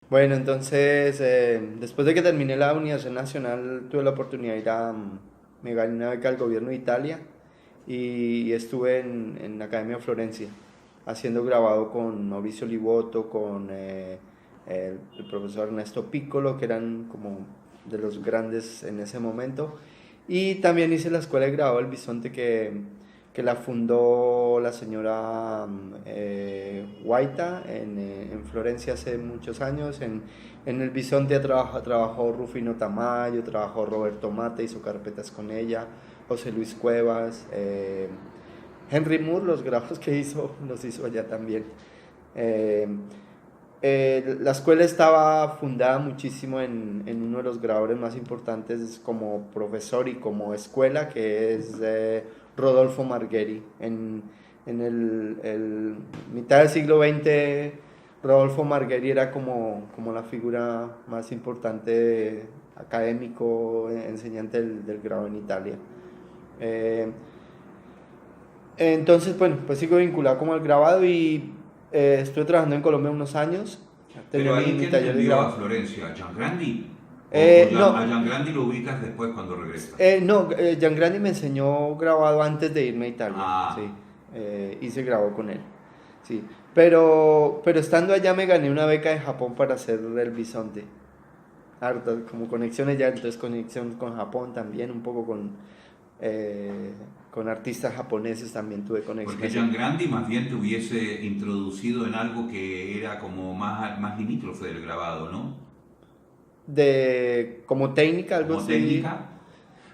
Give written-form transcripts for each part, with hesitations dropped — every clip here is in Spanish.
Bueno, entonces, después de que terminé la Universidad Nacional, tuve la oportunidad de ir me gané una beca del gobierno de Italia y estuve en la Academia de Florencia, haciendo grabado con Mauricio Liboto, con el profesor Ernesto Piccolo, que eran como de los grandes en ese momento. Y también hice la escuela de grabado del Bisonte que la fundó la señora Guaita en Florencia hace muchos años. En el Bisonte trabajó Rufino Tamayo, trabajó Roberto Mata, hizo carpetas con ella, José Luis Cuevas, Henry Moore, los grabados que hizo, los hizo allá también. Eh, la escuela estaba fundada muchísimo en uno de los grabadores más importantes como profesor y como escuela, que es Rodolfo Margheri. En el mitad del siglo XX, Rodolfo Margheri era como la figura más importante académico, enseñante del grado en Italia. Eh, entonces, bueno, pues sigo vinculado como al grabado y estuve trabajando en Colombia unos años. Tenía Pero ahí, mi ¿quién te taller de envió a grabado. Florencia? ¿A Giangrandi? A No, Giangrandi lo ubicas después cuando regresas? no, Giangrandi me enseñó grabado antes de irme a Italia. Sí, Ah, hice grabado con él. Sí, pero estando allá me gané una beca de Japón para hacer el bisonte. Harta, como conexiones ya, entonces conexión con Japón también, un poco eh, con artistas japoneses también tuve porque conexiones. Giangrandi más bien te hubiese introducido en algo que era como más limítrofe del grabado, ¿no? De como técnica, algo Como así. técnica.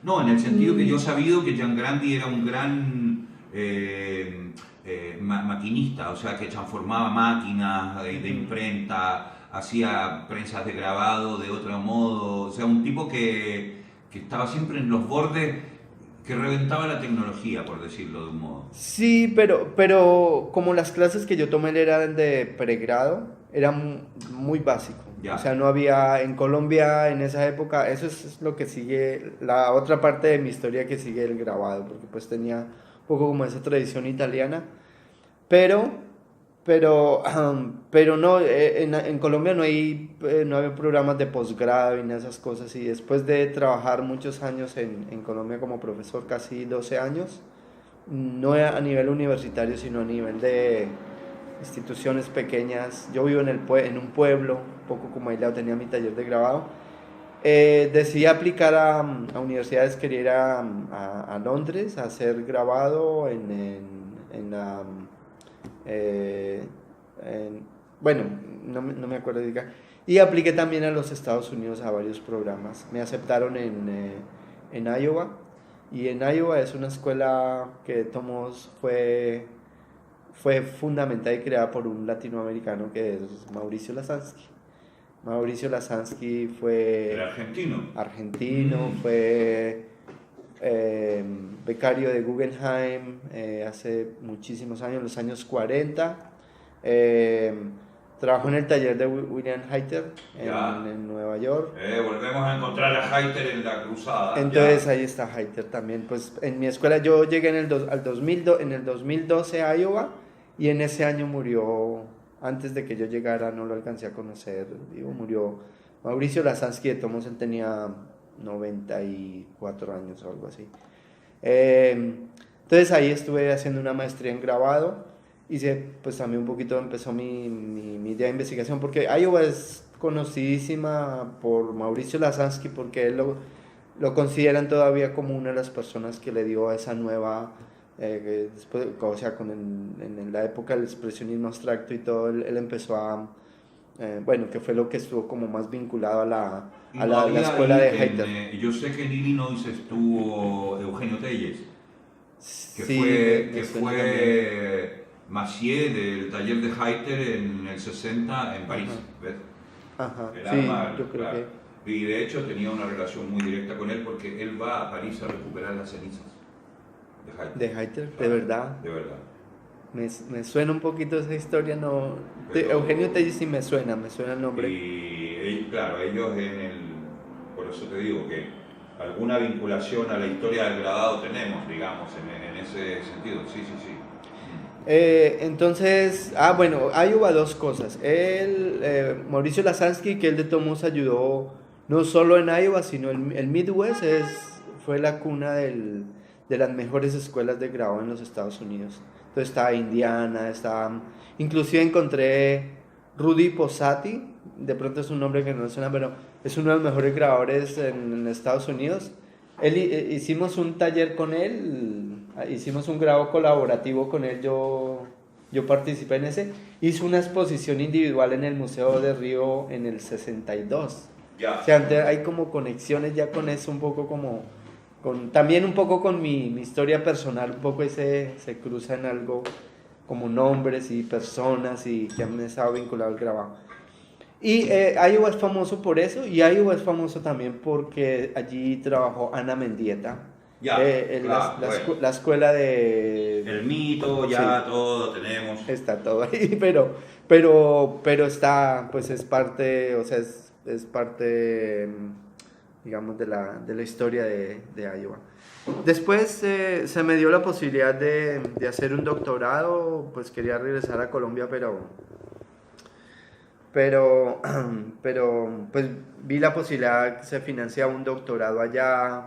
No, en el sentido que yo he Mm, sabido que Giangrandi era un gran maquinista, o sea, que transformaba máquinas de ujú. imprenta, hacía prensas de grabado de otro modo, o sea, un tipo que estaba siempre en los bordes, que reventaba la tecnología, por decirlo de un modo. Sí, pero como las clases que yo tomé eran de pregrado, era muy básico. O sea, Ya. no había en Colombia en esa época, eso es lo que sigue, la otra parte de mi historia que sigue el grabado, porque pues tenía un poco como esa tradición italiana, pero, pero no, en Colombia no hay programas de posgrado y nada de esas cosas, y después de trabajar muchos años en Colombia como profesor, casi 12 años, no a nivel universitario, sino a nivel de instituciones pequeñas. Yo vivo en un pueblo, un poco como aislado, tenía mi taller de grabado. Decidí aplicar a universidades, quería ir a Londres a hacer grabado en la... eh, en- bueno, no me acuerdo de qué. Y apliqué también a los Estados Unidos a varios programas. Me aceptaron en Iowa. Y en Iowa es una escuela que Tomos fue fundamentada y creada por un latinoamericano que es Mauricio Lasansky. Mauricio Lasansky El fue argentino. argentino, Mm. fue eh, becario de Guggenheim hace muchísimos años, los años 40. Eh, Trabajó en el taller de William Hayter Ya. en Nueva York. Volvemos a encontrar a Heiter en la cruzada. Entonces Ya. ahí está Hayter también. Pues en mi escuela yo llegué al 2002, en el 2012 a Iowa y en ese año murió, antes de que yo llegara no lo alcancé a conocer, digo, murió Mauricio Lasansky de Tomos, él tenía 94 años o algo así. Eh, entonces ahí estuve haciendo una maestría en grabado. Hice, pues también un poquito empezó mi idea de investigación, porque Iowa es conocidísima por Mauricio Lasansky, porque él lo consideran todavía como una de las personas que le dio a esa nueva, después, o sea, en la época del expresionismo abstracto y todo, él empezó bueno, que fue lo que estuvo como más vinculado Y no la había escuela ahí, de Hayter. yo sé que en Illinois estuvo Eugenio Telles, Sí, me que suena también. fue Massier del taller de Heiter en el 60 en París, Ajá, ¿ves? ajá, El sí, arma, yo creo claro. que Y de hecho tenía una relación muy directa con él porque él va a París a recuperar las cenizas de de Heiter, Hayter, de claro, verdad, de verdad. me suena un poquito esa historia, no, Eugenio Pero, Tellis sí me suena el nombre. claro, ellos por eso te digo que alguna vinculación a la historia del grabado tenemos, digamos, en ese sentido, sí, sí, sí. Entonces, bueno, Iowa dos cosas. Mauricio Lasansky, que él de todos modos ayudó no solo en Iowa, sino el Midwest, fue la cuna de las mejores escuelas de grado en los Estados Unidos. Entonces está Indiana, inclusive encontré Rudy Posati, de pronto es un nombre que no suena, pero es uno de los mejores grabadores en Estados Unidos. Hicimos un taller con él, hicimos un grabo colaborativo con él, yo participé en ese. Hizo una exposición individual en el Museo de Río en el 62. Ya. O sea, hay como conexiones ya con eso, un poco como, también un poco con mi historia personal, un poco se cruza en algo como nombres y personas y que han estado vinculados al grabado. Y Iowa es famoso por eso, y Iowa es famoso también porque allí trabajó Ana Mendieta. Ya, claro, bueno. La escuela de... El mito, ya Sí, todo tenemos. está todo ahí, pero está, pues es parte, o sea, es parte, digamos, de la historia de Iowa. Después se me dio la posibilidad de hacer un doctorado, pues quería regresar a Colombia, pero, pues vi la posibilidad, se financia un doctorado allá,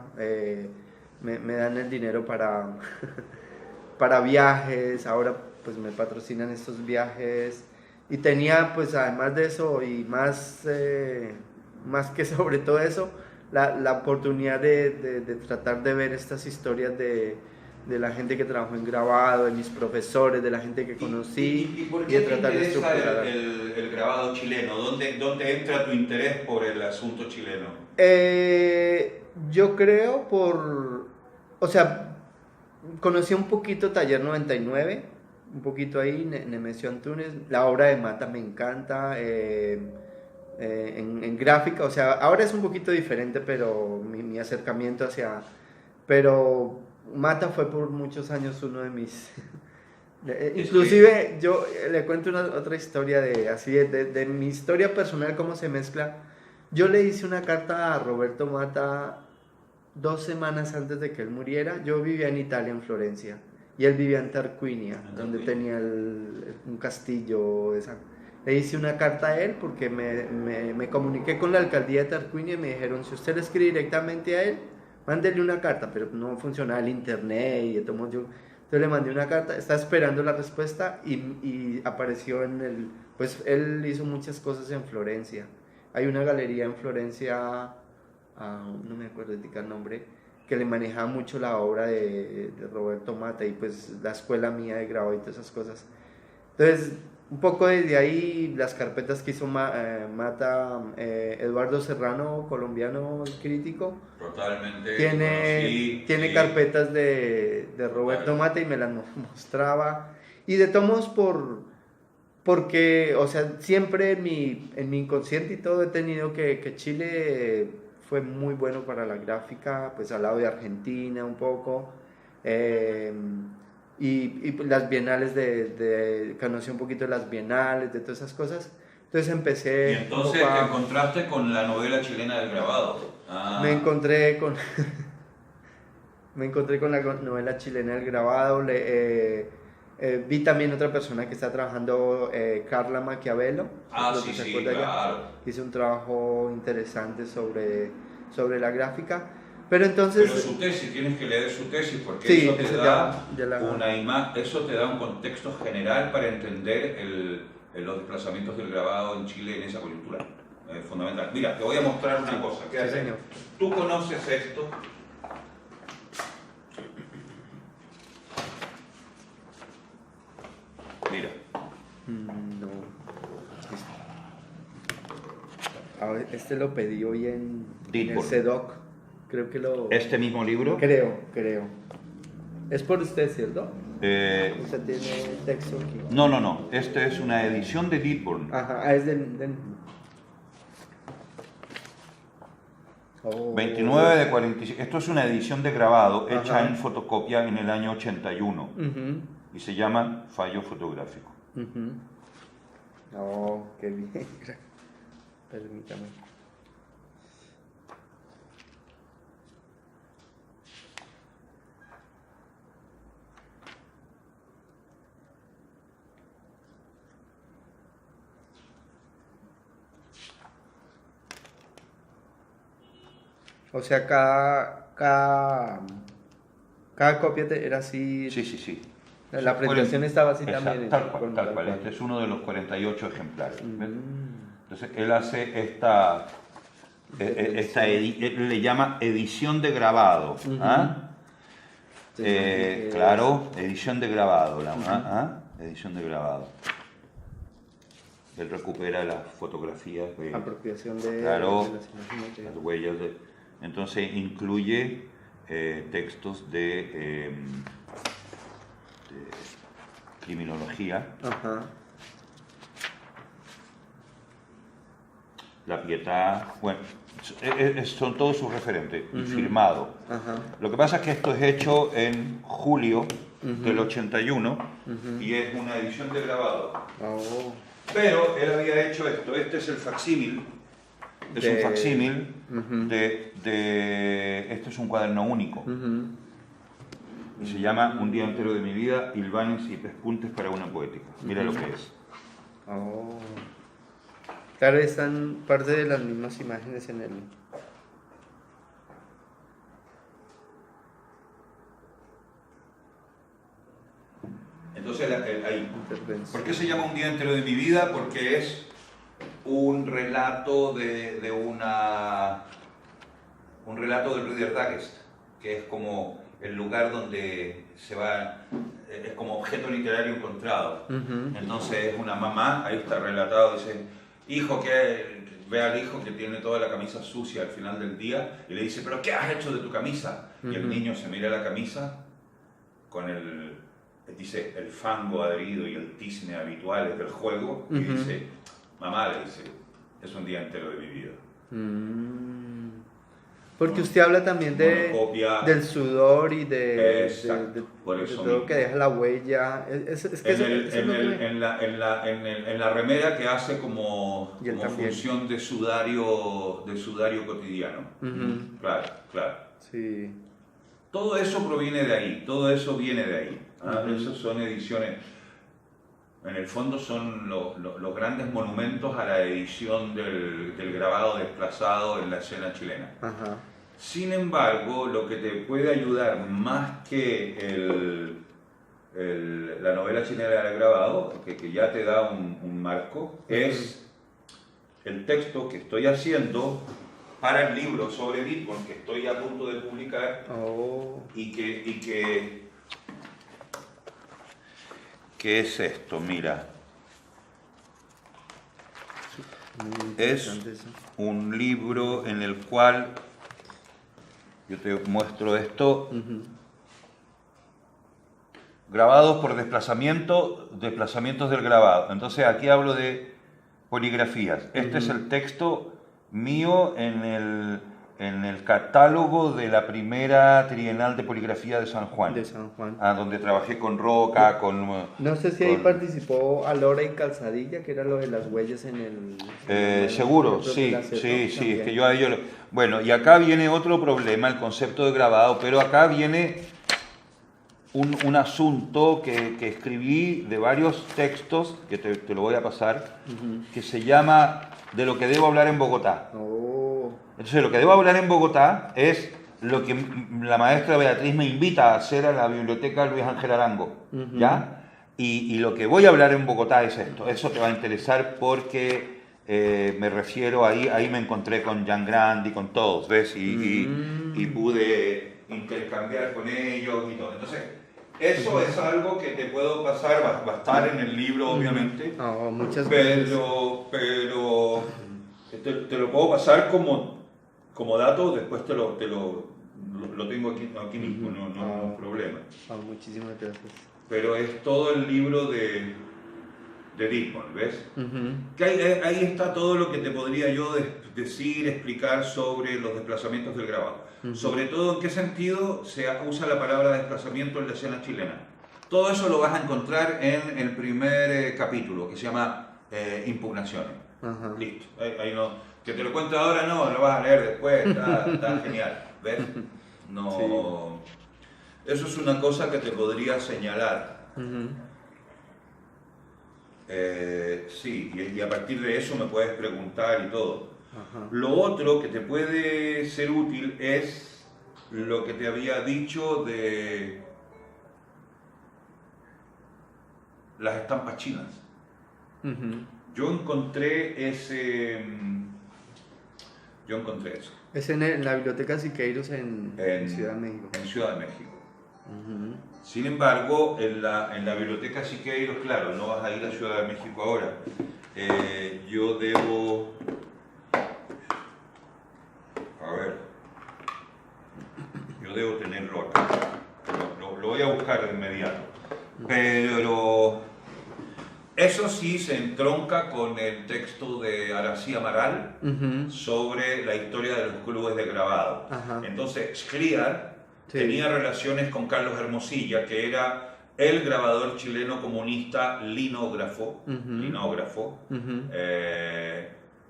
me dan el dinero para viajes, ahora pues me patrocinan estos viajes y tenía pues además de eso y más que sobre todo eso, la oportunidad de tratar de ver estas historias de la gente que trabajó en grabado, de mis profesores, de la gente que conocí ¿Y por y qué de te tratar de interesa estructurar. el grabado chileno? ¿Dónde entra tu interés por el asunto chileno? Yo creo o sea, conocí un poquito Taller 99, un poquito ahí, Nemesio Antunes, la obra de Mata me encanta, en gráfica, o sea, ahora es un poquito diferente, pero mi acercamiento pero Mata fue por muchos años uno de mis... Inclusive yo le cuento otra historia de mi historia personal, cómo se mezcla. Yo le hice una carta a Roberto Mata 2 semanas antes de que él muriera. Yo vivía en Italia, en Florencia, y él vivía en Tarquinia, donde tenía un castillo. Le hice una carta a él porque me comuniqué con la alcaldía de Tarquinia y me dijeron, si usted le escribe directamente a él, mándele una carta, pero no funcionaba el internet y entonces le mandé una carta, estaba esperando la respuesta y apareció pues él hizo muchas cosas en Florencia. Hay una galería en Florencia, no me acuerdo el nombre, que le manejaba mucho la obra de Roberto Mata y pues la escuela mía de grabado y todas esas cosas. Entonces, un poco desde ahí, las carpetas que hizo Mata, Eduardo Serrano, colombiano crítico, Totalmente tiene sí. carpetas de Roberto Mata y me las mostraba. Y de tomos porque, o sea, siempre en mi inconsciente y todo he tenido que Chile fue muy bueno para la gráfica, pues al lado de Argentina un poco. eh, y las bienales conocí un poquito de las bienales, de todas esas cosas. Entonces Y empecé un entonces poco te encontraste con la novela chilena del grabado. me Ah, encontré con, me encontré con la novela chilena El Grabado. Vi también otra persona que está trabajando, Carla Maquiavelo. sí, ¿Se sí, acuerda ella? claro. Hizo un trabajo interesante sobre la gráfica. Pero Pero entonces, su tesis, tienes que leer su tesis porque sí, eso te da ya eso te da un contexto general para entender los desplazamientos del grabado en Chile en esa coyuntura. Fundamental. Mira, te voy a mostrar una cosa. Sí, señor. ¿Tú conoces esto? Mira. No. Este lo pedí hoy en el CEDOC. Creo que ¿Este mismo libro? Creo. Es por usted, ¿cierto? Usted tiene texto aquí. No. Esta es una edición de Dearborn. Ajá, es Oh. 29 de 45. Esto es una edición de grabado hecha Ajá. en fotocopia en el año 81 y se llama Fallo fotográfico. Oh, qué bien. Permítame. O sea, cada copia era así. Sí, sí, sí. La presentación estaba así también. Tal cual. Este es uno de los 48 ejemplares. Entonces, él hace esta él le llama edición de grabado. Claro, edición de grabado. Edición de grabado. Él recupera las fotografías de apropiación de las imágenes. Las huellas entonces incluye textos de criminología. La Pietà, bueno, son todos sus referentes, y firmado. Lo que pasa es que esto es hecho en julio del 81 y es una edición de grabado. Pero él había hecho esto, este es el facsímil, un facsímil este es un cuaderno único. Y se llama Un día entero de mi vida, hilvanes y pespuntes para una poética. Mira lo que es. Claro, están parte de las mismas imágenes en el... Entonces, ahí. ¿Por qué se llama Un día entero de mi vida? Porque es un relato un relato del Reader Digest, que es como el lugar donde se va, es como objeto literario encontrado. Entonces es una mamá, ahí está relatado, dice, ve al hijo que tiene toda la camisa sucia al final del día y le dice, ¿pero qué has hecho de tu camisa? Y el niño se mira la camisa con dice, el fango adherido y el tizne habituales del juego y dice, mamá, le dice, es un día entero de mi vida. Porque usted habla también del sudor y de todo que deja la huella. En la remera que hace como función de sudario cotidiano. Claro. Sí. Todo eso proviene de ahí, todo eso viene de ahí. Esas son ediciones, en el fondo son los grandes monumentos a la edición del grabado desplazado en la escena chilena. Sin embargo, lo que te puede ayudar más que la novela chilena del grabado, que ya te da un marco, es el texto que estoy haciendo para el libro sobre Bitcoin que estoy a punto de publicar ¿Qué es esto? Mira, es un libro en el cual yo te muestro esto, grabados por desplazamientos del grabado. Entonces aquí hablo de poligrafías. Este es el texto mío en el catálogo de la primera Trienal de Poligrafía de San Juan. Donde trabajé con Roca, No sé si ahí participó Alora y Calzadilla, que era lo de las huellas en el... seguro, sí, es que yo a ellos... Bueno, y acá viene otro problema, el concepto de grabado, pero acá viene un asunto que escribí de varios textos, que te lo voy a pasar, que se llama De lo que debo hablar en Bogotá. Entonces, lo que debo hablar en Bogotá es lo que la maestra Beatriz me invita a hacer a la biblioteca Luis Ángel Arango, ¿ya? Y lo que voy a hablar en Bogotá es esto. Eso te va a interesar porque me refiero, ahí me encontré con Jan Grandi, con todos, ¿ves? Y pude intercambiar con ellos y todo. Entonces, eso es algo que te puedo pasar, va a estar en el libro, obviamente. Muchas gracias. Pero te lo puedo pasar como dato, después te lo tengo aquí mismo, no es un problema. Muchísimas gracias. Pero es todo el libro de Dickman, ¿ves? Que ahí está todo lo que te podría yo decir, explicar sobre los desplazamientos del grabado. Sobre todo en qué sentido se usa la palabra desplazamiento en la escena chilena. Todo eso lo vas a encontrar en el primer capítulo, que se llama Impugnaciones. Listo, ahí no... Que te lo cuento ahora, no, lo vas a leer después, está genial, ¿ves? No, eso es una cosa que te podría señalar. Sí, y a partir de eso me puedes preguntar y todo. Ajá. Lo otro que te puede ser útil es lo que te había dicho de las estampas chinas. Ujú. Yo encontré eso Es en la Biblioteca Siqueiros en Ciudad de México. en Ciudad de México. Ujú. Sin embargo, en la Biblioteca Siqueiros, claro, no vas a ir a Ciudad de México ahora. Yo debo... A ver. Yo debo tenerlo acá. Lo voy a buscar de inmediato. Pero eso sí se entronca con el texto de Arací Amaral Ujú. sobre la historia de los clubes de grabado. Ajá. Entonces, Schliar Sí. tenía relaciones con Carlos Hermosilla, que era el grabador chileno comunista linógrafo, Ujú. Ujú.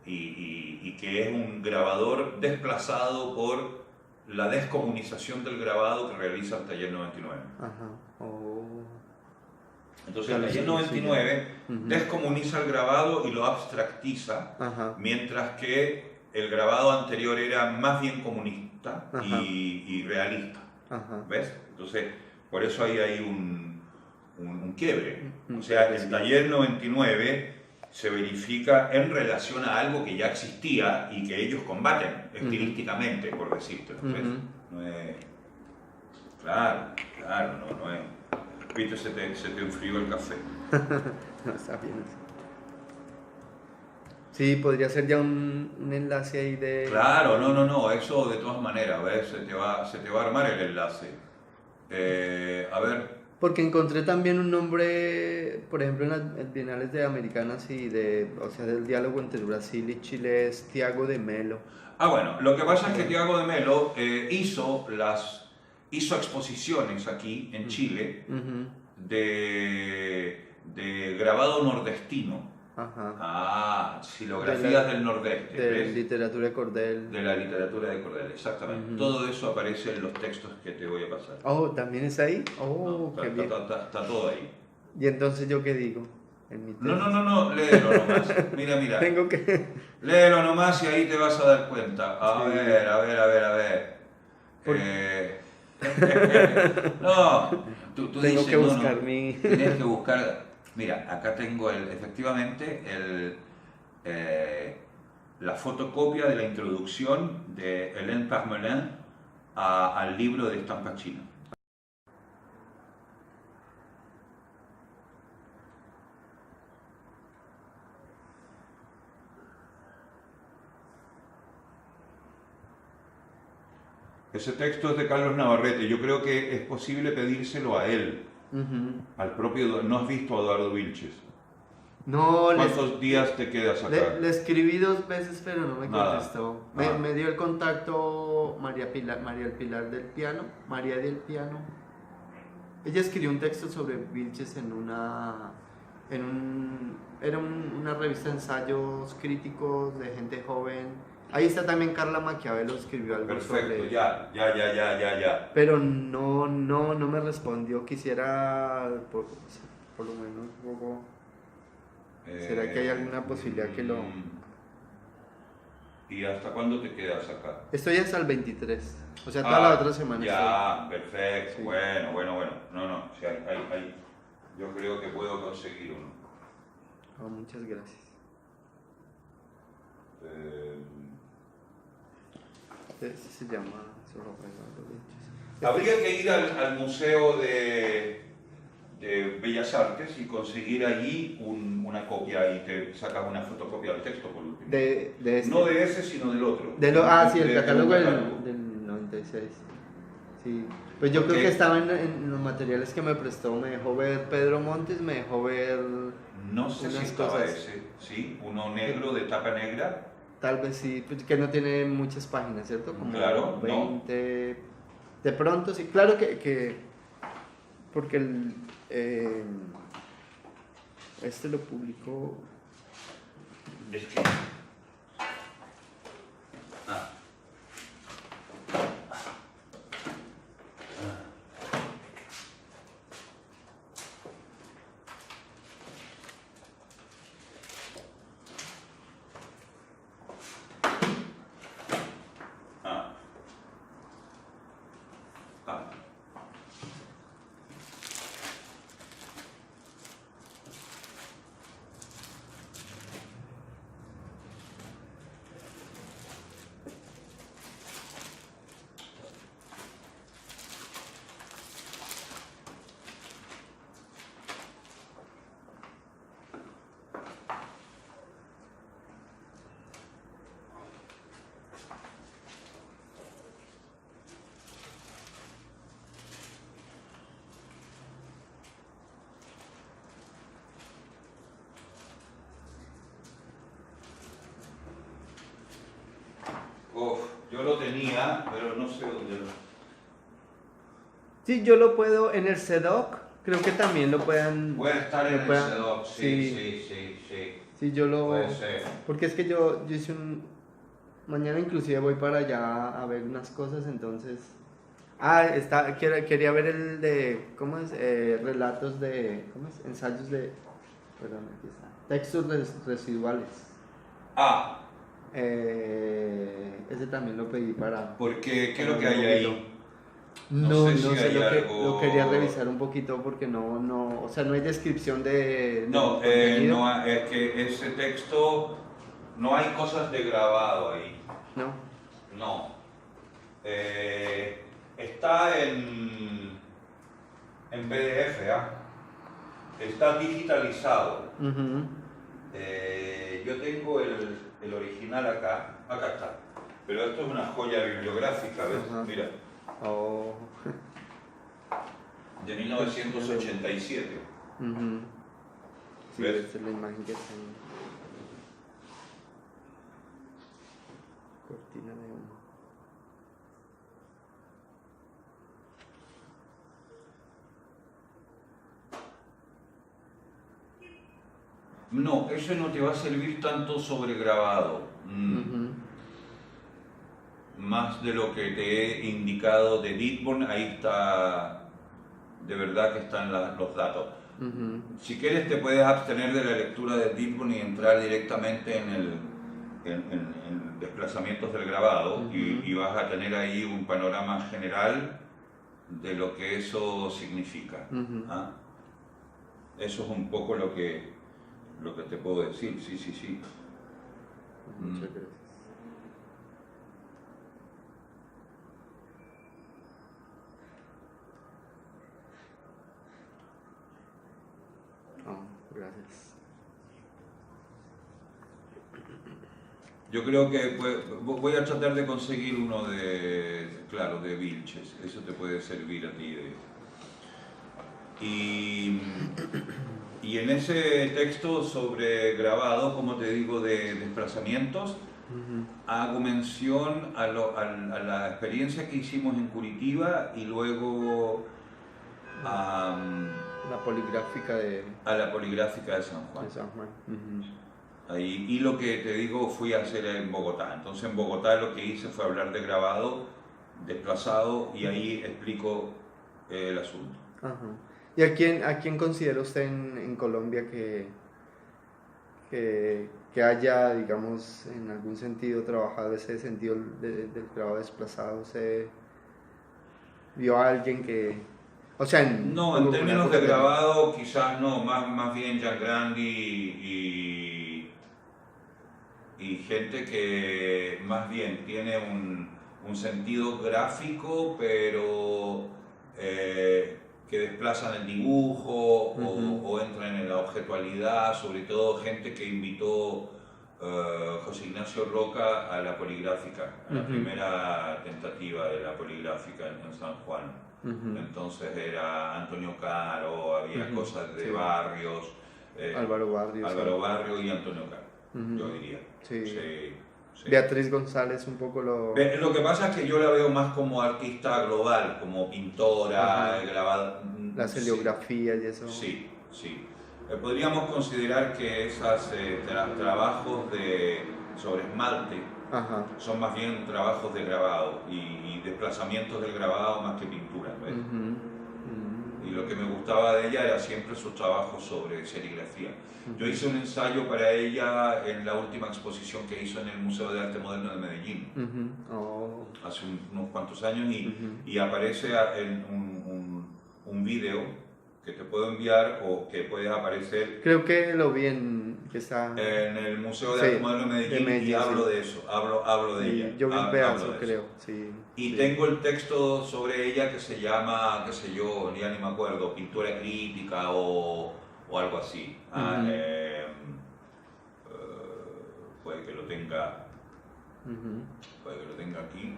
y que es un grabador desplazado por la descomunización del grabado que realiza el Taller 99. Ajá. Oh. Entonces el Carlos Taller Hermosillo. 99 Ujú. descomuniza el grabado y lo abstractiza, Ajá. mientras que el grabado anterior era más bien comunista Ajá. y realista. Ajá. ¿Ves? Entonces, por eso ahí hay un quiebre. Un O sea, quiebre, el sí. Taller 99 se verifica en relación a algo que ya existía y que ellos combaten estilísticamente, por decirte. ¿Ves? Ujú. No es... Claro, no es... Viste, se te enfrió el café. No, está bien. Sí, podría ser ya un enlace ahí de... Claro, no, eso de todas maneras, ¿ves? Se te va a armar el enlace. A ver, Porque encontré también un nombre, por ejemplo, en las bienales de Americanas o sea, del diálogo entre Brasil y Chile es Tiago de Melo. bueno, lo que pasa es que Tiago de Melo hizo exposiciones aquí en Chile Ujú. de grabado nordestino. Ajá. Xilografías del Nordeste, De ¿ves? literatura de Cordel. De la literatura de Cordel, exactamente. Ujú. Todo eso aparece en los textos que te voy a pasar. Oh, ¿también es ahí? No, Oh, qué bien. está todo ahí. ¿Y entonces yo qué digo? En mi tesis. No, léelo nomás. Mira. Tengo que... Léelo nomás y ahí te vas a dar cuenta. A Sí. ver. Por- No, tú Tengo dices, que no, buscar mi... tienes que buscar. Mira, acá tengo efectivamente la fotocopia de la introducción de Hélène Parmelin al libro de estampa china. Ese texto es de Carlos Navarrete. Yo creo que es posible pedírselo a él, Ujú. al propio. ¿No has visto a Eduardo Vilches? No, ¿Cuántos días te quedas acá? le escribí 2 veces, pero no me Nada. contestó. Ah. Me dio el contacto María del Pilar del Piano. María del Piano. Ella escribió un texto sobre Vilches era una revista de ensayos críticos de gente joven. Ahí está también Carla Maquiavelo, escribió algo Perfecto, sobre... ya. Pero no me respondió. Quisiera, por lo menos, un poco... ¿Será que hay alguna posibilidad que lo...? ¿Y hasta cuándo te quedas acá? Estoy hasta el 23, o sea, toda la otra semana. Ya, perfecto, Sí. bueno. No, sí, yo creo que puedo conseguir uno. Oh, muchas gracias. Ese se llama Zorro Eduardo Vilches. Habría que ir al Museo de Bellas Artes y conseguir allí una copia y te sacas una fotocopia del texto por último. De este. No de ese, sino del otro. Sí, el catálogo catálogo. del 96. Sí. Pues yo creo que estaba en los materiales que me prestó. Me dejó ver Pedro Montes, me dejó ver... No sé si unas estaba cosas. ese, ¿sí? Uno negro de tapa negra. Tal vez sí, pues que no tiene muchas páginas, ¿cierto? Como Claro, 20. De pronto sí, claro que porque este lo publicó. Es que... Yo lo tenía, pero no sé dónde lo... Sí, yo lo puedo en el CEDOC, creo que también lo puedan... Puede estar en el CEDOC, sí. Sí. Sí, yo lo... Puede ser. Porque es que yo hice un... Mañana inclusive voy para allá a ver unas cosas, entonces... quería ver el de... ¿Cómo es? Relatos de... ¿Cómo es? Ensayos de... Perdón, aquí está. Textos residuales. Ese también lo pedí para... Porque, ¿qué es lo que hay ahí? No sé, si lo quería revisar un poquito porque o sea, no hay descripción de no, contenido. es que ese texto, no hay cosas de grabado ahí. No. Está en PDF, está digitalizado. Yo tengo el original acá está. Pero esto es una joya bibliográfica, ¿ves? Mira. Oh. De 1987. Sí, ¿ves? esta es la imagen que está en cortina de humo. No, eso no te va a servir tanto sobre grabado. Más de lo que te he indicado de Deadborn, ahí está, de verdad que están los datos. Si quieres te puedes abstener de la lectura de Deadborn y entrar directamente en desplazamientos del grabado y vas a tener ahí un panorama general de lo que eso significa. Eso es un poco lo que te puedo decir, sí. Muchas gracias. Gracias. Yo creo que voy a tratar de conseguir uno de Vilches, eso te puede servir a ti. Y en ese texto sobre grabado, como te digo, de desplazamientos, hago mención a la experiencia que hicimos en Curitiba y luego a la poligráfica a la poligráfica de San Juan. Ahí, y lo que te digo fui a hacer en Bogotá. Entonces en Bogotá lo que hice fue hablar de grabado, desplazado, y ahí explico el asunto. ¿Y a quién considera usted en Colombia que haya, digamos, en algún sentido trabajado ese sentido del grabado desplazado? ¿Usted vio a alguien que... O sea, no, en términos de grabado quizás no, más bien Gian Grandi y gente que más bien tiene un sentido gráfico, pero que desplazan el dibujo o entran en la objetualidad, sobre todo gente que invitó José Ignacio Roca a la poligráfica, a la primera tentativa de la poligráfica en San Juan. Entonces era Antonio Caro, había cosas de Barrios, Álvaro Barrios y Antonio Caro, yo diría. Sí. Beatriz González un poco lo que pasa es que yo la veo más como artista global, como pintora, las heliografías y eso. Sí. Podríamos considerar que esos trabajos sobre esmalte son más bien trabajos de grabado y desplazamientos del grabado más que pintura, ¿ves? Y lo que me gustaba de ella era siempre sus trabajos sobre serigrafía. Yo hice un ensayo para ella en la última exposición que hizo en el Museo de Arte Moderno de Medellín, hace unos cuantos años, y aparece en un video que te puedo enviar o que puede aparecer. Creo que lo vi en el Museo de Arte Moderno de Medellín, y hablo de eso, hablo de ella. Yo vi un pedazo, creo, sí. Y tengo el texto sobre ella que se llama, qué sé yo, ya ni me acuerdo, pintura crítica o algo así. Puede que lo tenga aquí.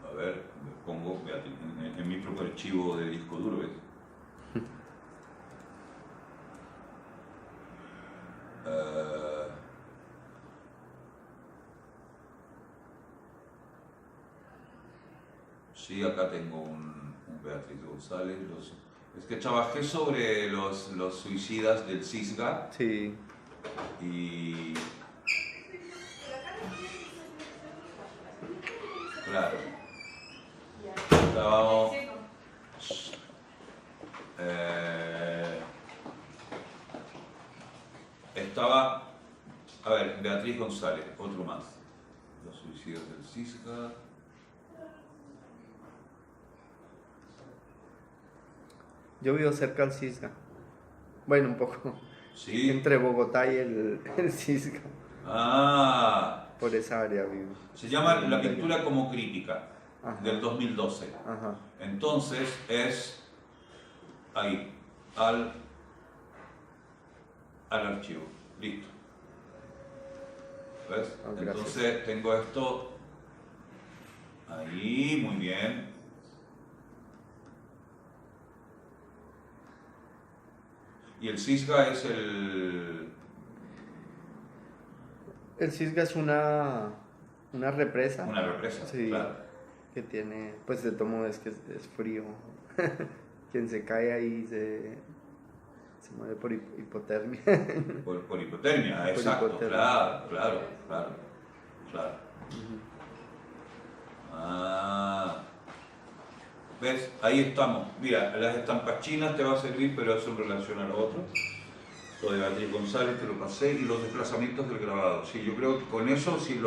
A ver, pongo en mi propio archivo de disco duro, ¿ves? Sí, acá tengo un Beatriz González. Es que trabajé sobre los suicidas del Cisga. Sí. Y... Claro. Estábamos... estaba... A ver, Beatriz González, otro más. Los suicidios del Cisga. Yo vivo cerca del Cisga. Bueno, un poco. Sí. Entre Bogotá y el Cisga. Ah. Por esa área vivo. Se llama La pintura como crítica, Ajá. del 2012. Ajá. Entonces es ahí, al archivo. Listo. ¿Ves? Oh, entonces tengo esto ahí, muy bien. Y el Cisga es el... El Cisga es una represa. Una represa, sí, claro. Que tiene, pues de todo modo es que es frío. Quien se cae ahí se muere por hipotermia. Por hipotermia, exacto, hipotermia. Claro. Ah, ¿ves? Ahí estamos. Mira, las estampas chinas te va a servir, pero eso en relación a lo otro. Lo de Beatriz González te lo pasé y los desplazamientos del grabado. Sí, yo creo que con eso, si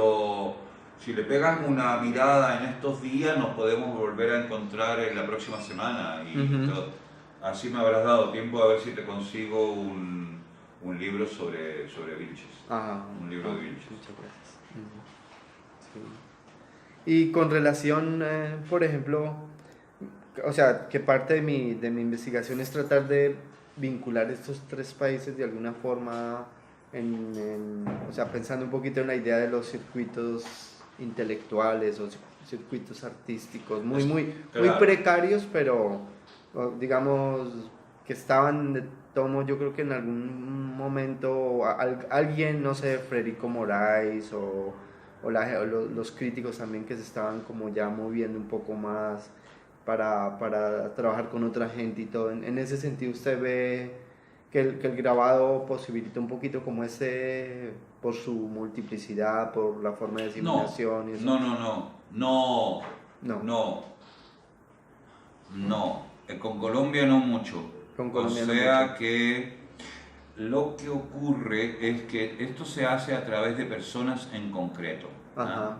le pegas una mirada en estos días, nos podemos volver a encontrar en la próxima semana. Y así me habrás dado tiempo a ver si te consigo un libro sobre Vilches. Ajá. Un libro de Vilches. Muchas gracias. Sí. Y con relación, por ejemplo, o sea, que parte de mi investigación es tratar de vincular estos tres países de alguna forma, o sea, pensando un poquito en la idea de los circuitos intelectuales o circuitos artísticos, muy precarios, pero digamos que estaban de tomo, yo creo que en algún momento alguien, no sé, Federico Moraes o los críticos también que se estaban como ya moviendo un poco más para trabajar con otra gente y todo. En ese sentido, ¿usted ve que el grabado posibilita un poquito como ese, por su multiplicidad, por la forma de diseminación? No. Con Colombia no mucho. Con Colombia o sea que lo que ocurre es que esto se hace a través de personas en concreto. Ajá.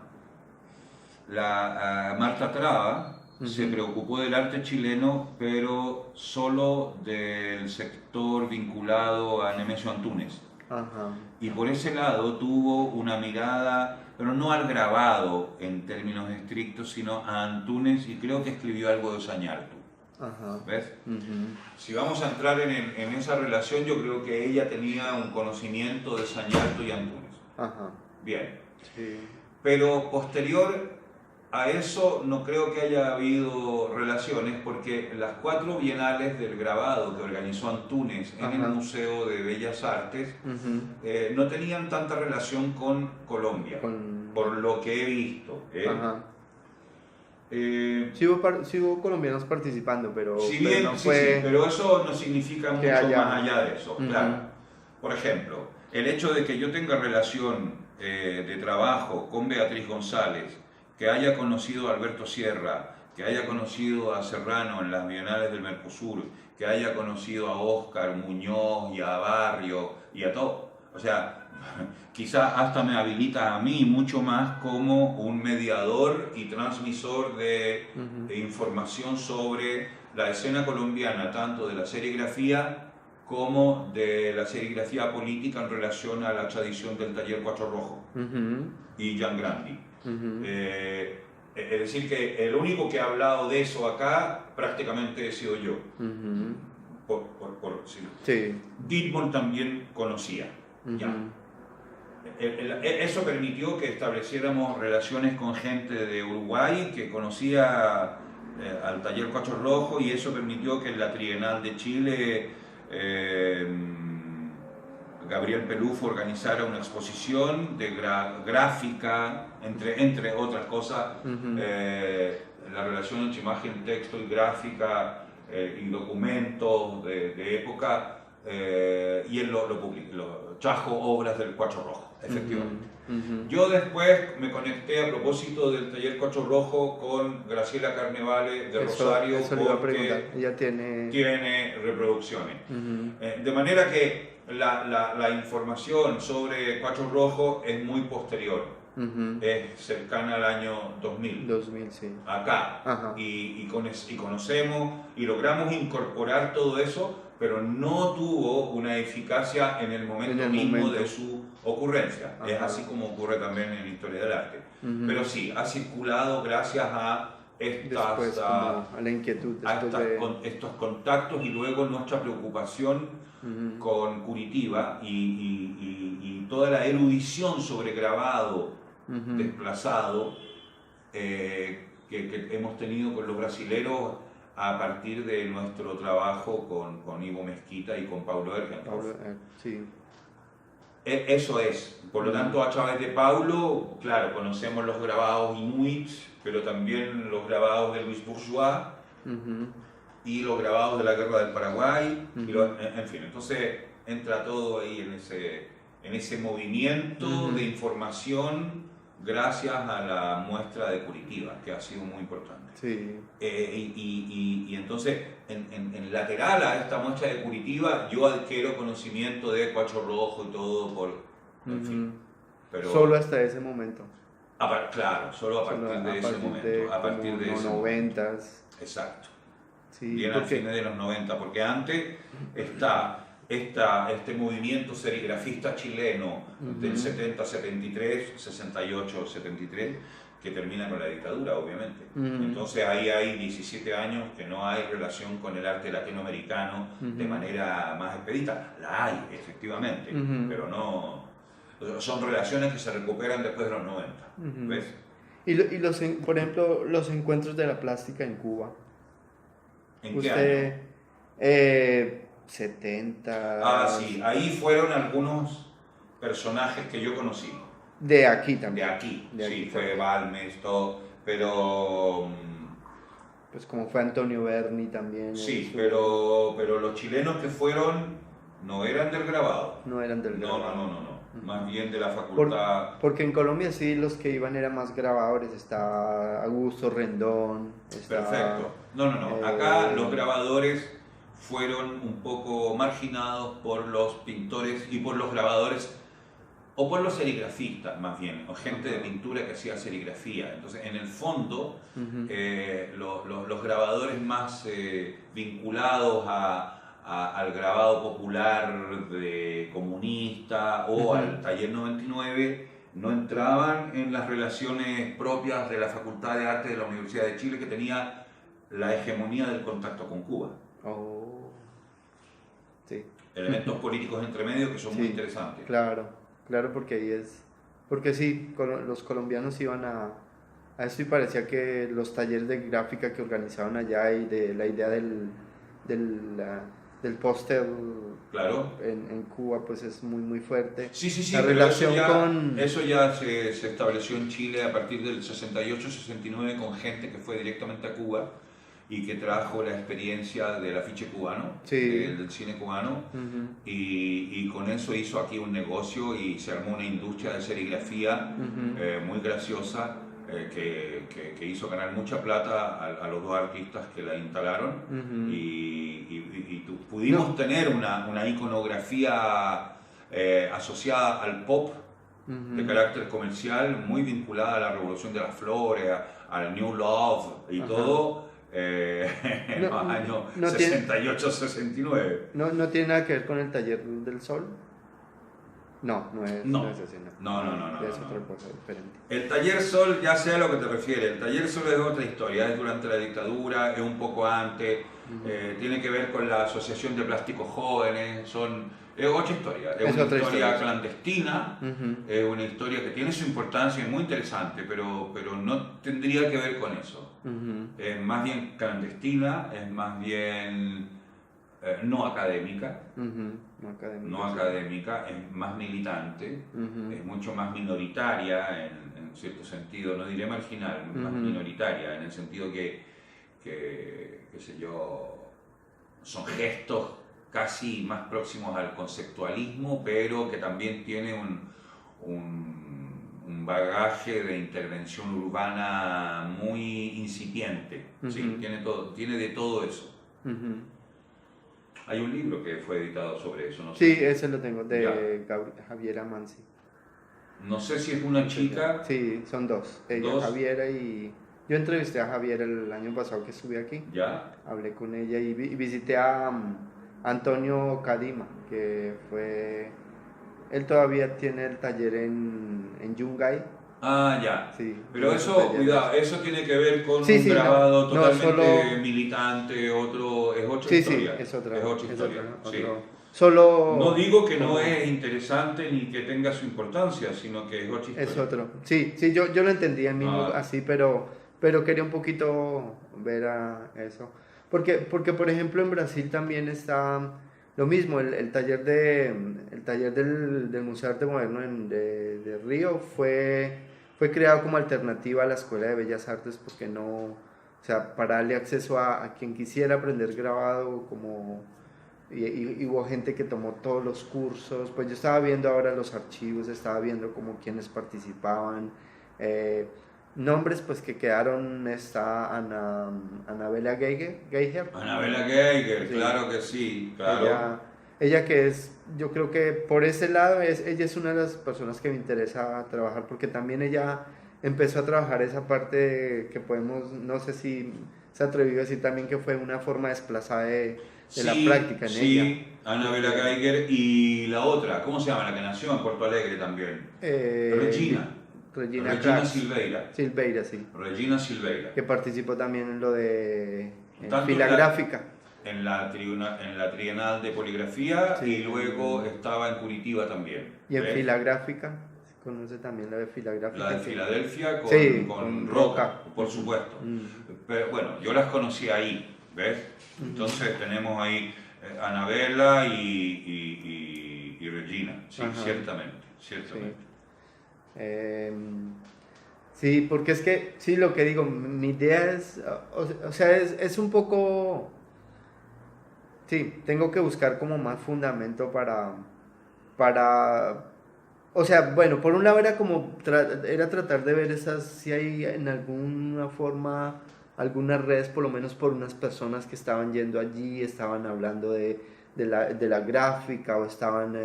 Marta Traba se preocupó del arte chileno, pero solo del sector vinculado a Nemesio Antunes. Ajá. Y por ese lado tuvo una mirada, pero no al grabado en términos estrictos, sino a Antunes, y creo que escribió algo de Osañartu. Ajá. ¿Ves? Si vamos a entrar en esa relación, yo creo que ella tenía un conocimiento de Osañartu y Antunes. Ajá. Bien. Sí. Pero posterior a eso no creo que haya habido relaciones, porque las 4 bienales del grabado que organizó Antunes en el Museo de Bellas Artes no tenían tanta relación con Colombia, por lo que he visto. Sí hubo colombianos participando, pero no fue... pero eso no significa mucho más allá de eso. Claro. Por ejemplo, el hecho de que yo tenga relación de trabajo con Beatriz González, que haya conocido a Alberto Sierra, que haya conocido a Serrano en las Bienales del Mercosur, que haya conocido a Óscar Muñoz y a Barrio y a todo. O sea, quizás hasta me habilita a mí mucho más como un mediador y transmisor de información sobre la escena colombiana, tanto de la serigrafía como de la serigrafía política en relación a la tradición del taller Cuatro Rojo y Gian Grandi. Es decir, que el único que ha hablado de eso acá prácticamente he sido yo. Sí. Dittborn también conocía. Ya. Eso permitió que estableciéramos relaciones con gente de Uruguay que conocía al taller Cuatro Rojo, y eso permitió que en la Trienal de Chile Gabriel Pelufo organizara una exposición de gráfica, entre otras cosas, la relación entre imagen, texto y gráfica y documentos de época, y él lo publicó, trajo obras del Cuatro Rojo, efectivamente. Yo después me conecté a propósito del taller Cuatro Rojo con Graciela Carnevale de Rosario, eso le iba a preguntar. Ella tiene reproducciones. De manera que la información sobre Cuatro Rojo es muy posterior. Es cercana al año 2000. 2000, sí. Acá. Y conocemos y logramos incorporar todo eso, pero no tuvo una eficacia en el momento mismo de su ocurrencia. Es así como ocurre también en la historia del arte. Pero sí, ha circulado gracias a a la inquietud, estos contactos y luego nuestra preocupación con Curitiba y toda la erudición sobre grabado desplazado que hemos tenido con los brasileros a partir de nuestro trabajo con Ivo Mesquita y con Paulo Ergenhoff. Sí. Eso es. Por lo tanto, a través de Paulo, claro, conocemos los grabados inuit, pero también los grabados de Luis Bourgeois y los grabados de la Guerra del Paraguay. En fin, entonces entra todo ahí en ese movimiento de información gracias a la muestra de Curitiba, que ha sido muy importante. Sí. Y entonces, en lateral a esta muestra de Curitiba, yo adquiero conocimiento de Cuatro Rojo y todo, en fin. Pero, solo hasta ese momento. Claro, solo a partir de ese momento. A partir de los 90s. Exacto. Sí, bien al fines de los 90, porque antes está este movimiento serigrafista chileno del 70, 73, 68, 73, que termina con la dictadura, obviamente. Entonces ahí hay 17 años que no hay relación con el arte latinoamericano de manera más expedita. La hay, efectivamente, pero no... Son relaciones que se recuperan después de los 90, ¿ves? Y por ejemplo, los encuentros de la plástica en Cuba. ¿En qué año? 70... sí, ahí fueron algunos personajes que yo conocí. De aquí también. De aquí, sí, fue Balmes, todo, pero... Pues como fue Antonio Berni también. Sí, pero los chilenos que fueron no eran del grabado. No eran del grabado. No. Más bien de la facultad. Porque en Colombia sí los que iban eran más grabadores, está Augusto Rendón. Perfecto. No. Acá los grabadores fueron un poco marginados por los pintores y por los grabadores, o por los serigrafistas más bien, o gente de pintura que hacía serigrafía. Entonces, en el fondo, los grabadores más vinculados al grabado popular de comunista o al taller 99 no entraban en las relaciones propias de la Facultad de Arte de la Universidad de Chile, que tenía la hegemonía del contacto con Cuba. Sí. Elementos políticos entre medio que son muy interesantes. Claro, porque ahí es... Porque sí, los colombianos iban a esto y parecía que los talleres de gráfica que organizaban allá y de la idea del póster en Cuba pues es muy fuerte. Sí, la relación eso ya se estableció en Chile a partir del 68-69 con gente que fue directamente a Cuba y que trajo la experiencia del afiche cubano, del cine cubano, y con eso hizo aquí un negocio y se armó una industria de serigrafía muy graciosa, que hizo ganar mucha plata a los dos artistas que la instalaron, y pudimos tener una iconografía asociada al pop de carácter comercial, muy vinculada a la Revolución de las Flores, al New Love y todo. En los años 68-69. ¿No tiene nada que ver con el Taller del Sol? No es así, no. Es otra cosa diferente. El Taller Sol, ya sé a lo que te refieres. El Taller Sol es otra historia, es durante la dictadura, es un poco antes, tiene que ver con la Asociación de Plásticos Jóvenes, es otra historia, es una historia clandestina, es una historia que tiene su importancia y es muy interesante, pero no tendría que ver con eso. Es más bien clandestina, es más bien no académica. no académica, es más militante, es mucho más minoritaria en cierto sentido, no diré marginal, más minoritaria, en el sentido que, qué sé yo, son gestos casi más próximos al conceptualismo, pero que también tiene un bagaje de intervención urbana muy incipiente, ¿sí? Tiene de todo eso. Hay un libro que fue editado sobre eso, no sé. Sí, ese lo tengo, de Javiera Mansi. No sé si es una chica. Sí, son dos. Ella, Javiera, y yo entrevisté a Javiera el año pasado que estuve aquí. Ya. Hablé con ella y visité a Antonio Cadima, que fue... Él todavía tiene el taller en Yungay. Ah, ya. Sí, pero eso, cuidado, eso tiene que ver con un grabado totalmente militante, es otra historia. Sí, es otra historia. Sí. Solo... No digo que no es interesante ni que tenga su importancia, sino que es otra historia. Es otro. Sí, yo lo entendía mismo así, pero quería un poquito ver a eso. Porque, por ejemplo, en Brasil también está lo mismo, el taller del Museo de Arte Moderno de Río fue creado como alternativa a la Escuela de Bellas Artes, porque no, o sea, para darle acceso a quien quisiera aprender grabado, como, y hubo gente que tomó todos los cursos. Pues yo estaba viendo ahora los archivos, estaba viendo como quienes participaban, nombres pues que quedaron. Está Anabela Geiger. Anabela Geiger, sí. Claro que sí, claro. Ella que es, yo creo que por ese lado, ella es una de las personas que me interesa trabajar, porque también ella empezó a trabajar esa parte que podemos, no sé si se atrevió a decir también, que fue una forma desplazada de la práctica en ella. Sí, Anabela Geiger, y la otra, ¿cómo se llama? La que nació en Porto Alegre también. Regina Silveira. Silveira, sí. Regina Silveira. Que participó también en lo de filagráfica. En la Trienal de Poligrafía, sí, y luego estaba en Curitiba también. Y en filagráfica, se conoce también la de filagráfica. La de Filadelfia con Roca, por supuesto. Pero bueno, yo las conocí ahí, ¿ves? Entonces tenemos ahí Anabela y Regina, sí, ciertamente. Sí, porque es que, sí, lo que digo, mi idea es, o sea, es un poco, sí, tengo que buscar como más fundamento para, o sea, bueno, por un lado era como, era tratar de ver si hay en alguna forma, algunas redes, por lo menos por unas personas que estaban yendo allí, estaban hablando de la gráfica, o estaban...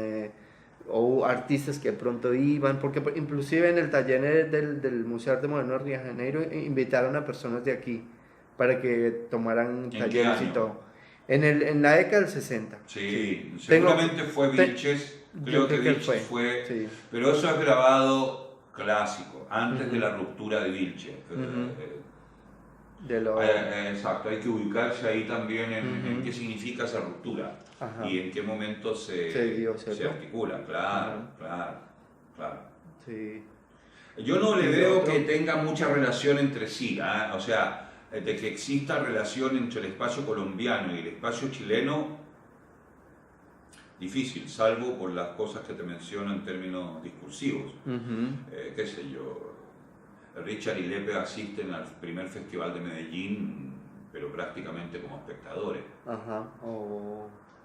o artistas que de pronto iban, porque inclusive en el taller del Museo de Arte Moderno de Río de Janeiro invitaron a personas de aquí para que tomaran talleres y todo. En la década del 60. Sí. Seguramente fue Vilches, creo que Vilches fue, sí. Pero eso es grabado clásico, antes de la ruptura de Vilches. Exacto, hay que ubicarse ahí también en qué significa esa ruptura. Y en qué momento se articula, claro. Sí. Yo no le veo que tenga mucha relación entre sí, o sea, de que exista relación entre el espacio colombiano y el espacio chileno, difícil, salvo por las cosas que te menciono en términos discursivos. Qué sé yo, Richard y Lepe asisten al primer festival de Medellín, pero prácticamente como espectadores.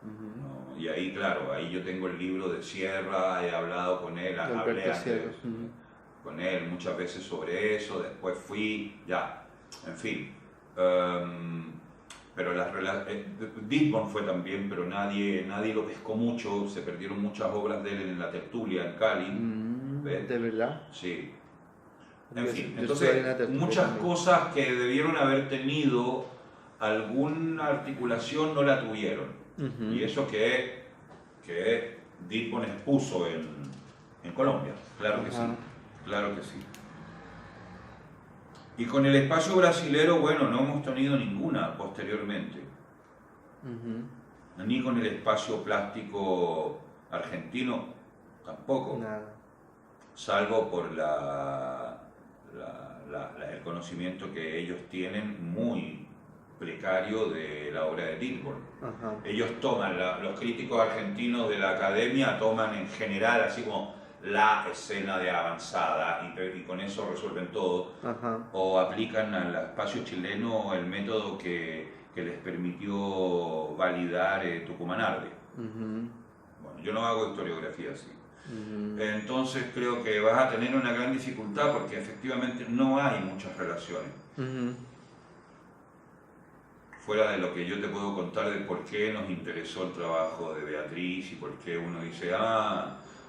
No, y ahí, claro, ahí yo tengo el libro de Sierra, he hablado con él, hablé con él muchas veces sobre eso, después fui, en fin. Pero Ditborn fue también, pero nadie lo pescó mucho, se perdieron muchas obras de él en la tertulia en Cali. ¿De verdad? Sí. En fin, entonces muchas cosas que debieron haber tenido alguna articulación no la tuvieron. Y eso que Ditborn expuso en Colombia, claro que sí. Y con el espacio brasilero, bueno, no hemos tenido ninguna posteriormente. Ni con el espacio plástico argentino, tampoco. Nada. Salvo por el conocimiento que ellos tienen muy precario de la obra de Dilthorn. Ajá. Ellos toman, los críticos argentinos de la academia toman en general así como la escena de avanzada y con eso resuelven todo. Ajá. O aplican al espacio chileno el método que les permitió validar Tucumán Arde. Bueno, yo no hago historiografía así. Entonces creo que vas a tener una gran dificultad porque efectivamente no hay muchas relaciones. Fuera de lo que yo te puedo contar de por qué nos interesó el trabajo de Beatriz y por qué uno dice,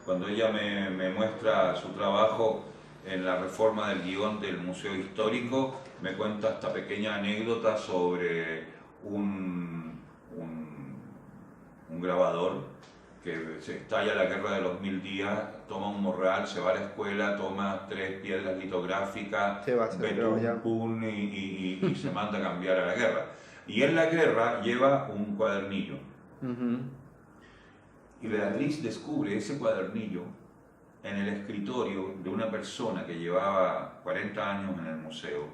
cuando ella me muestra su trabajo en la reforma del guión del Museo Histórico, me cuenta esta pequeña anécdota sobre un grabador que se estalla la guerra de los 1000 días, toma un morral, se va a la escuela, toma 3 piedras litográficas, betún y se manda a cambiar a la guerra. Y en la guerra lleva un cuadernillo. Y Beatriz descubre ese cuadernillo en el escritorio de una persona que llevaba 40 años en el museo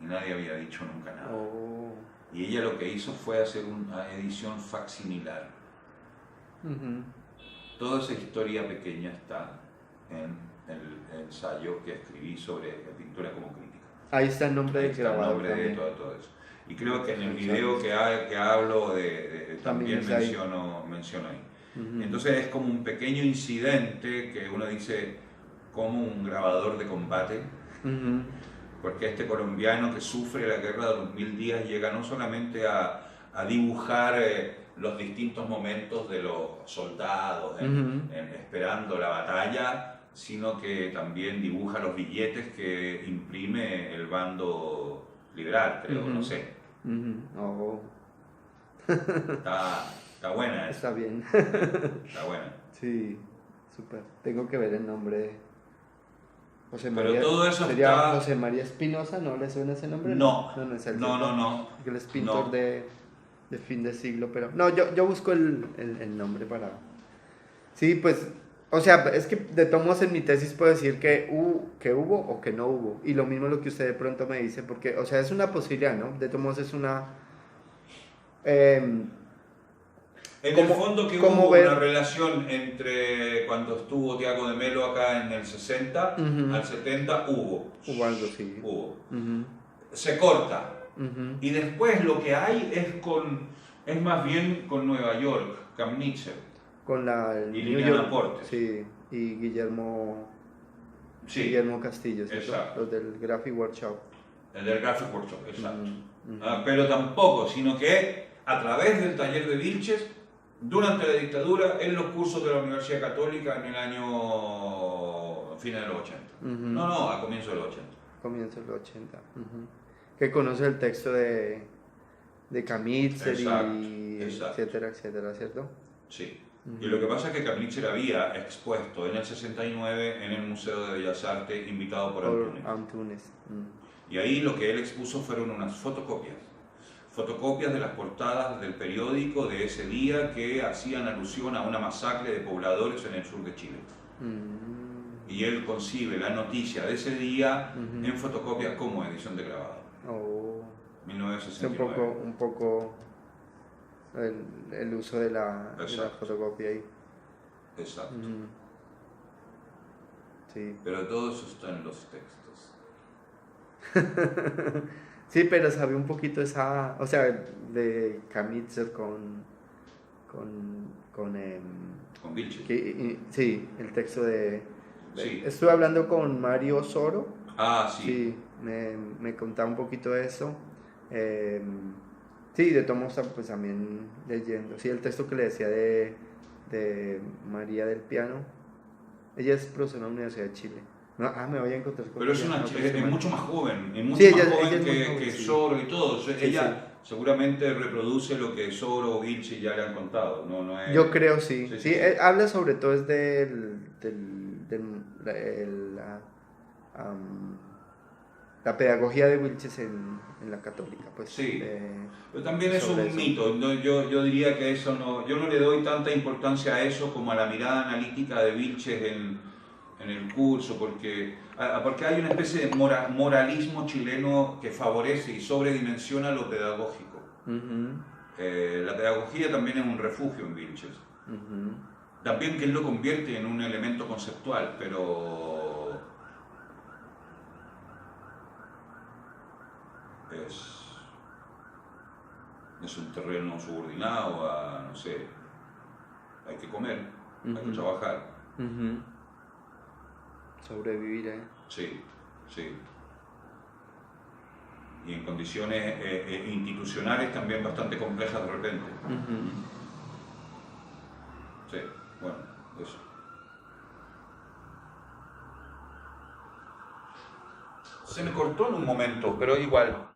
y nadie había dicho nunca nada. Y ella lo que hizo fue hacer una edición facsimilar. Toda esa historia pequeña está en el ensayo que escribí sobre la pintura como crítica. Ahí está el nombre del grabador. El nombre de todo eso. Y creo que en el video que hablo también menciono ahí. Entonces es como un pequeño incidente que uno dice como un grabador de combate, porque este colombiano que sufre la guerra de los 1000 días llega no solamente a dibujar los distintos momentos de los soldados esperando la batalla, sino que también dibuja los billetes que imprime el bando liberal, creo, no sé. Está buena esa. Está bien. Está buena. Sí, súper. Tengo que ver el nombre. José Pero María, todo eso ¿sería está... José María Espinosa? ¿No le suena ese nombre? No, no es el no. Porque él es pintor de fin de siglo, pero... No, yo busco el nombre para... Sí, pues... O sea, es que de todos modos en mi tesis puedo decir que hubo o que no hubo. Y lo mismo lo que usted de pronto me dice, porque, o sea, es una posibilidad, ¿no? De todos modos es una... En el fondo que hubo una relación entre cuando estuvo Tiago de Melo acá en el 60 al 70, hubo. Hubo algo, sí. Se corta. Y después lo que hay es más bien con Nueva York, Kamnitzer. Con y Liliana Portes. Sí, y Guillermo Castillo, ¿cierto? Exacto. Los del Graphic Workshop. El del Graphic Workshop, exacto. Pero tampoco, sino que a través del taller de Vilches, durante la dictadura, en los cursos de la Universidad Católica en el año fines de los 80. No, a comienzos de los 80. Comienzos de los 80. Que conoce el texto de Kamnitzer y etcétera, ¿cierto? Sí. Y lo que pasa es que Kamnitzer había expuesto en el 69 en el Museo de Bellas Artes, invitado por Antunes. Y ahí lo que él expuso fueron unas fotocopias de las portadas del periódico de ese día que hacían alusión a una masacre de pobladores en el sur de Chile. Y él concibe la noticia de ese día en fotocopias como edición de grabado. 1969. Un poco el uso de la fotocopia ahí. Exacto. Sí. Pero todo eso está en los textos. Sí, pero sabe un poquito esa, o sea, de Kamnitzer con Vilches. Sí, el texto de sí. Estuve hablando con Mario Soro. Sí. Sí, me contaba un poquito de eso. Sí, de todos modos, pues también leyendo. Sí, el texto que le decía de María del Piano. Ella es profesora de la Universidad de Chile. Me voy a encontrar con pero ella. Es mucho más joven, que Soro y todo. Ella seguramente reproduce lo que Soro o Vilches ya le han contado. No es... Yo creo, sí. Habla sobre todo es la pedagogía de Vilches en la Católica. Pues, sí, pero también es un mito. Yo diría que eso yo no le doy tanta importancia a eso como a la mirada analítica de Vilches en el curso, porque hay una especie de moralismo chileno que favorece y sobredimensiona lo pedagógico. La pedagogía también es un refugio en Vilches. También que él lo convierte en un elemento conceptual, pero es un terreno subordinado a, no sé, hay que comer, hay que trabajar. Sobrevivir, Sí, sí. Y en condiciones institucionales también bastante complejas de repente. Sí, bueno, eso. Se me cortó en un momento, pero igual.